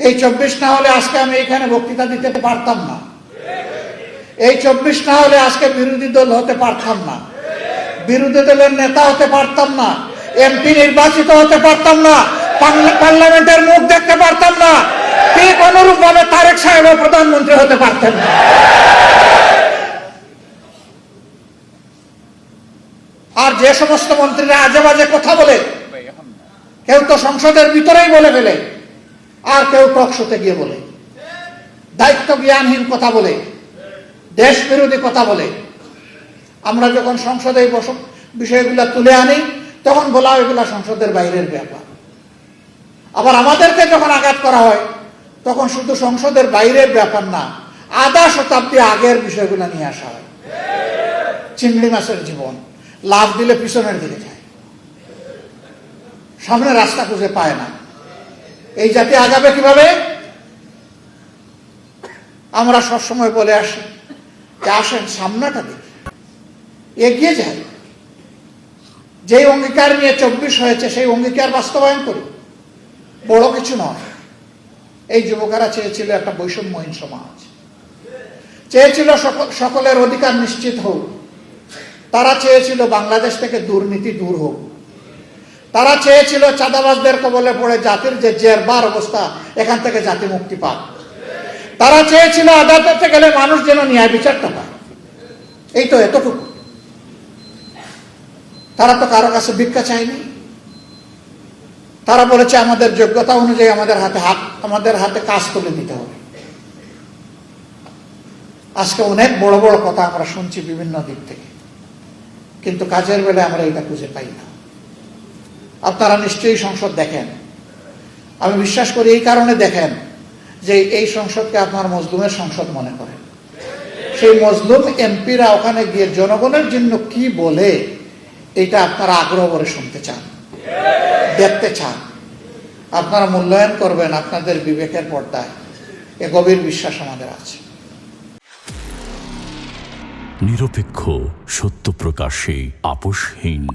এই 24 না হলে আজকে আমি এখানে বক্তৃতা দিতে পারতাম না। এই 24 না হলে আজকে বিরোধী দল হতে পারতাম না, বিরোধী দলের নেতা হতে পারতাম না, এমপি নির্বাচিত হতে পারতাম না, পার্লামেন্টের মুখ দেখতে পারতাম না, ঠিক অনুরূপ ভাবে তারেক সাহেব প্রধানমন্ত্রী হতে পারতেন না। আর যে সমস্ত মন্ত্রীরা আজে বাজে কথা বলে, কেউ তো সংসদের ভিতরেই বলে ফেলে, আর কেউ টক শোতে গিয়ে বলে, দায়িত্ব জ্ঞানহীন কথা বলে, দেশ বিরোধী কথা বলে, আমরা যখন সংসদে এই বিষয়গুলো তুলে আনি তখন বলা এগুলা সংসদের বাইরের ব্যাপার। আবার আমাদেরকে যখন আঘাত করা হয় তখন শুধু সংসদের বাইরের ব্যাপার না, আধা শতাব্দী আগের বিষয়গুলো নিয়ে আসা হয়। চিংড়ি মাছের জীবন, লাফ দিলে পিছনের দিকে যায়, সামনে রাস্তা খুঁজে পায় না। এই জাতি আগাবে কিভাবে? আমরা সবসময় বলে আসি যে আসেন সামনাটা দেখি, এগিয়ে যায়। যেই অঙ্গীকার নিয়ে 24 হয়েছে সেই অঙ্গীকার বাস্তবায়ন করি, বড় কিছু নয়। এই যুবকেরা চেয়েছিল একটা বৈষম্যহীন সমাজ, চেয়েছিল সকলের অধিকার নিশ্চিত হোক, তারা চেয়েছিল বাংলাদেশ থেকে দুর্নীতি দূর হোক, তারা চেয়েছিল চাঁদাবাজদের কবলে পড়ে জাতির যে জেরবার অবস্থা এখান থেকে জাতি মুক্তি পাক, তারা চেয়েছিল আদালতে গেলে মানুষ যেন ন্যায় বিচারটা পায়। এই তো এতটুকু। তারা তো কারো কাছে ভিক্ষা চায়নি, তারা বলেছে আমাদের যোগ্যতা অনুযায়ী আমাদের হাতে কাজ তুলে দিতে হবে। আজকে অনেক বড় বড় কথা আমরা শুনছি বিভিন্ন দিক থেকে, কিন্তু কাজের বেলায় আমরা এটা খুঁজে পাই না। আপনারা নিশ্চয়ই সংসদ দেখেন, আমি বিশ্বাস করি এই কারণে দেখেন যে এই সংসদকে আপনার মজলুমের সংসদ মনে করেন। সেই মজলুম এমপিরা ওখানে গিয়ে জনগণের জন্য কি বলে এটা আপনারা আগ্রহ করে শুনতে চান, দেখতে চান, আপনারা মূল্যায়ন করবেন আপনাদের বিবেকের পর্দায়। এ গভীর বিশ্বাস আমাদের আছে। নিরপেক্ষ, সত্য প্রকাশে আপোষহীন।